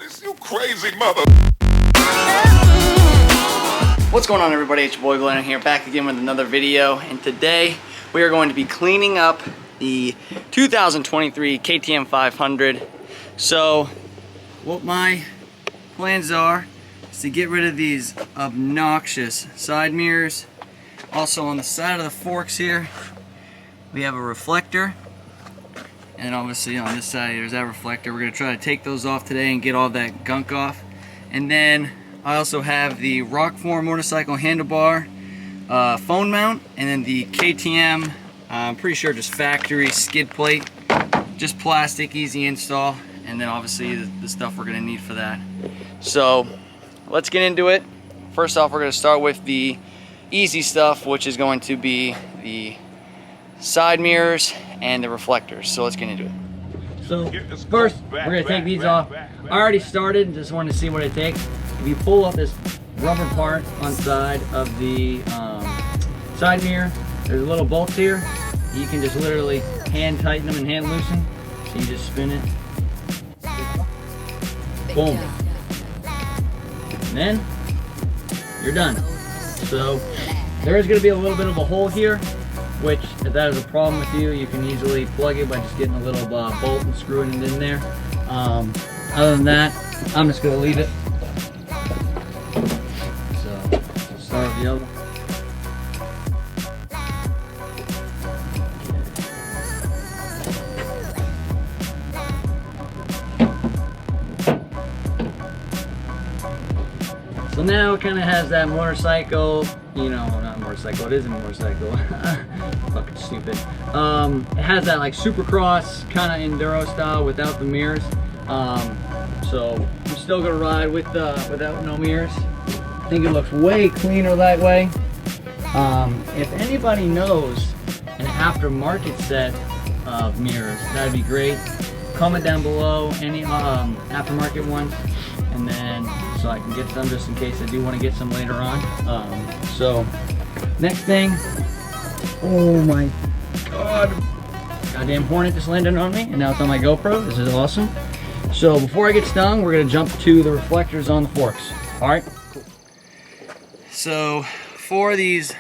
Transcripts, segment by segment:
This you crazy mother. What's going on, everybody? It's your boy Glenn here, back again with another video, and today we are going to be cleaning up the 2023 KTM 500. So what my plans are is to get rid of these obnoxious side mirrors. Also on the side of the forks here we have a reflector, and obviously on this side there's that reflector. We're going to try to take those off today and get all that gunk off. And then I also have the Rockform motorcycle handlebar phone mount, and then the KTM, I'm pretty sure just factory skid plate, just plastic, easy install, and then obviously the stuff we're going to need for that. So let's get into it. First off, we're going to start with the easy stuff, which is going to be the side mirrors and the reflectors. So let's get into it. So first, we're going to take these off. I already started, just wanted to see what it takes. If you pull up this rubber part on the side of the side mirror, there's little bolts here. You can just literally hand tighten them and hand loosen. So you just spin it. Boom. And then you're done. So there is going to be a little bit of a hole here, which if that is a problem with you, you can easily plug it by just getting a little bolt and screwing it in there. Other than that, I'm just going to leave it. So we'll start with the other. So now it kind of has that motorcycle, you know, not motorcycle, it isn't a motorcycle, fucking stupid. It has that like Supercross kind of enduro style without the mirrors. So I'm still gonna ride with without no mirrors. I think it looks way cleaner that way. If anybody knows an aftermarket set of mirrors, that'd be great. Comment down below any aftermarket ones, and then so I can get some just in case I do want to get some later on. So next thing, oh my god, goddamn Hornet just landed on me, and now it's on my GoPro. This is awesome. So before I get stung, we're gonna jump to the reflectors on the forks. All right, cool. So for these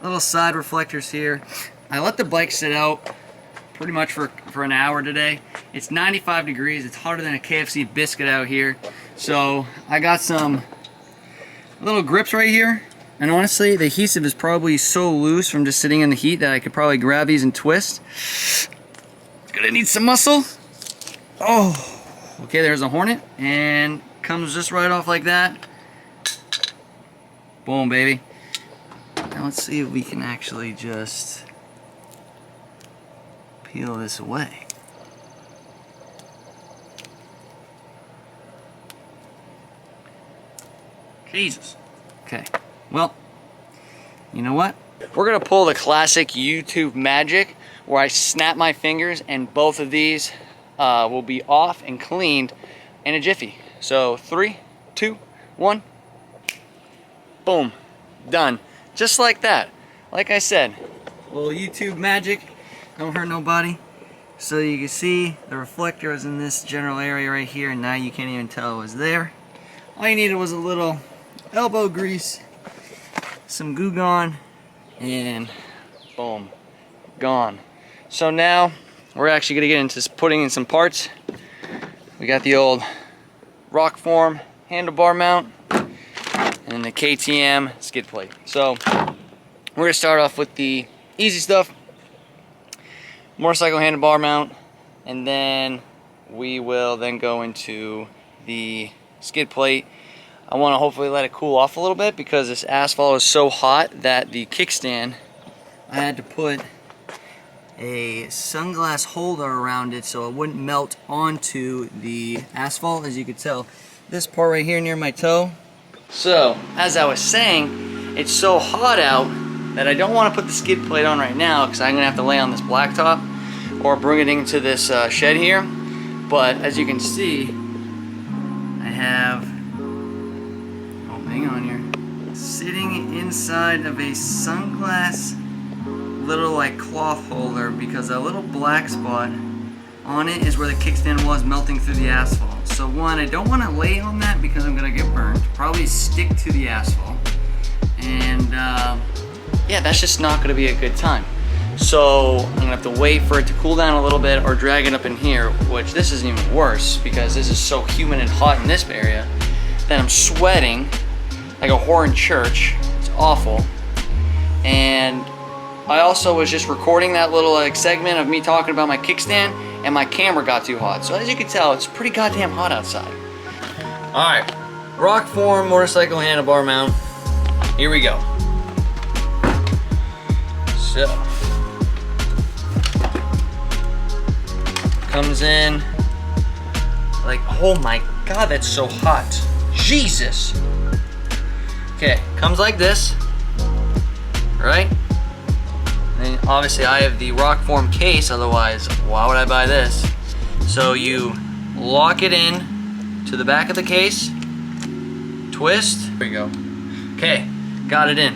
little side reflectors here, I let the bike sit out pretty much for an hour today. It's 95 degrees. It's hotter than a KFC biscuit out here. So I got some little grips right here, and honestly the adhesive is probably so loose from just sitting in the heat that I could probably grab these and twist. It's gonna need some muscle. Oh, okay, there's a Hornet, and comes just right off like that. Boom, baby. Now let's see if we can actually just peel this away. Jesus. Okay, well, you know what? We're gonna pull the classic YouTube magic where I snap my fingers and both of these will be off and cleaned in a jiffy. So 3, 2, 1. Boom. Done. Just like that. Like I said, little YouTube magic. Don't hurt nobody. So you can see the reflector is in this general area right here, and now you can't even tell it was there. All you needed was a little elbow grease, some Goo Gone, and boom, gone. So now we're actually going to get into putting in some parts. We got the old Rockform handlebar mount and the KTM skid plate. So we're going to start off with the easy stuff, motorcycle handlebar mount, and then we will then go into the skid plate. I want to hopefully let it cool off a little bit because this asphalt is so hot that the kickstand, I had to put a sunglass holder around it so it wouldn't melt onto the asphalt. As you can tell, this part right here near my toe. So as I was saying, it's so hot out that I don't want to put the skid plate on right now because I'm gonna have to lay on this blacktop or bring it into this shed here. But as you can see, I have, oh, hang on here, sitting inside of a sunglass little like cloth holder because a little black spot on it is where the kickstand was melting through the asphalt. So one, I don't want to lay on that because I'm gonna get burned. Probably stick to the asphalt. And yeah, that's just not gonna be a good time. So I'm gonna have to wait for it to cool down a little bit or drag it up in here, which this isn't even worse because this is so humid and hot in this area that I'm sweating like a whore in church. It's awful. And I also was just recording that little segment of me talking about my kickstand, and my camera got too hot. So as you can tell, it's pretty goddamn hot outside. All right, Rockform motorcycle handlebar mount. Here we go. So, comes in like, oh my God, that's so hot. Jesus. Okay, comes like this, right? And obviously I have the Rockform case, otherwise why would I buy this? So you lock it in to the back of the case, twist, there you go. Okay, got it in.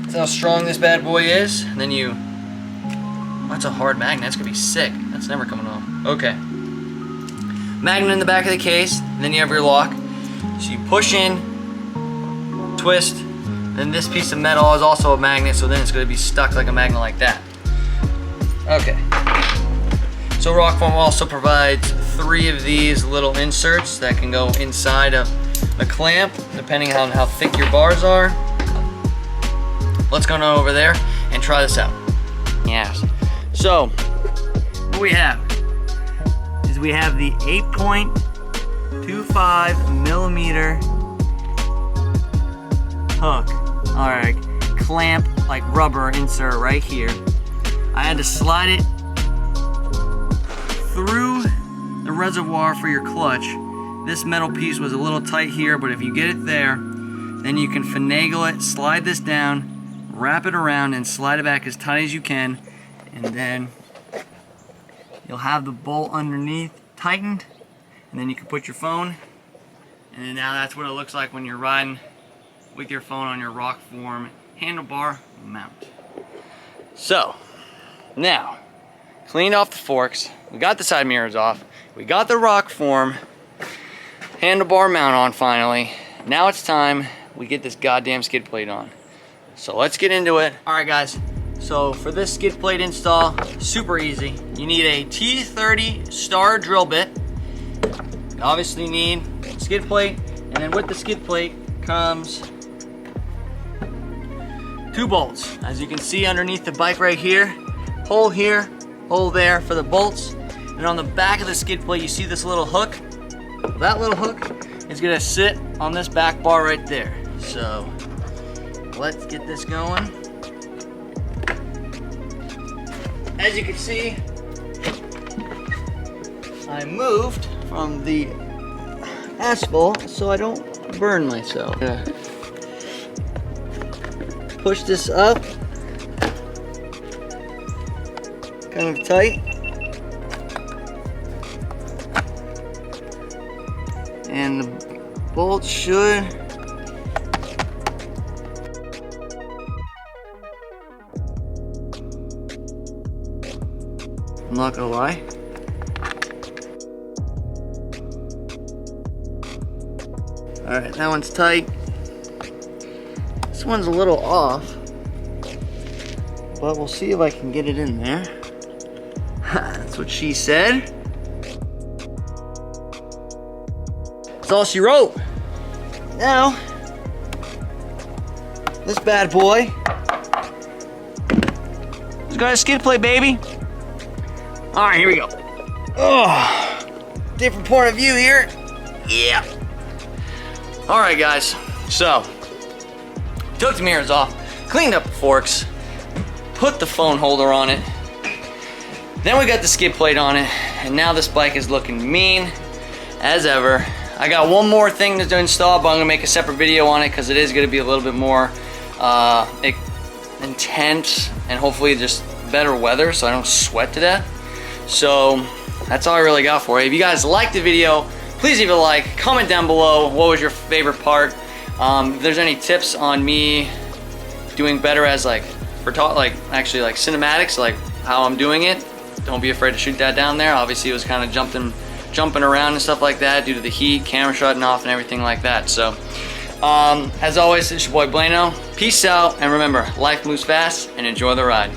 That's how strong this bad boy is. And then you, that's a hard magnet, that's gonna be sick. That's never coming off. Okay. Magnet in the back of the case, and then you have your lock. So you push in, twist, then this piece of metal is also a magnet, so then it's going to be stuck like a magnet like that. Okay. So Rockform also provides 3 of these little inserts that can go inside of the clamp, depending on how thick your bars are. Let's go on over there and try this out. Yes. So, what we have is we have the 8.25 millimeter hook. Alright, clamp, like rubber insert right here. I had to slide it through the reservoir for your clutch. This metal piece was a little tight here, but if you get it there, then you can finagle it, slide this down, wrap it around, and slide it back as tight as you can, and then you'll have the bolt underneath tightened, and then you can put your phone, and then now that's what it looks like when you're riding with your phone on your Rockform handlebar mount. So, now, cleaned off the forks, we got the side mirrors off, we got the Rockform handlebar mount on finally. Now it's time we get this goddamn skid plate on. So let's get into it. Alright guys, so for this skid plate install, super easy. You need a T30 star drill bit. You obviously need a skid plate, and then with the skid plate comes 2 bolts. As you can see underneath the bike right here, hole there for the bolts. And on the back of the skid plate, you see this little hook. That little hook is gonna sit on this back bar right there. So let's get this going. As you can see, I moved from the asphalt so I don't burn myself. Push this up, kind of tight, and the bolt should I'm not gonna lie. Alright, that one's tight. This one's a little off, but we'll see if I can get it in there. That's what she said. That's all she wrote. Now, this bad boy has got a skid plate, baby. All right, here we go. Oh, different point of view here. Yeah. All right, guys. So, took the mirrors off, cleaned up the forks, put the phone holder on it. Then we got the skid plate on it, and now this bike is looking mean as ever. I got one more thing to install, but I'm gonna make a separate video on it because it is gonna be a little bit more intense and hopefully just better weather so I don't sweat to death. So that's all I really got for you. If you guys liked the video, please leave a like, comment down below what was your favorite part. If there's any tips on me doing better as like cinematics, like how I'm doing it, don't be afraid to shoot that down there. Obviously it was kind of jumping around and stuff like that due to the heat, camera shutting off and everything like that. So as always, it's your boy Bueno. Peace out, and remember, life moves fast, and enjoy the ride.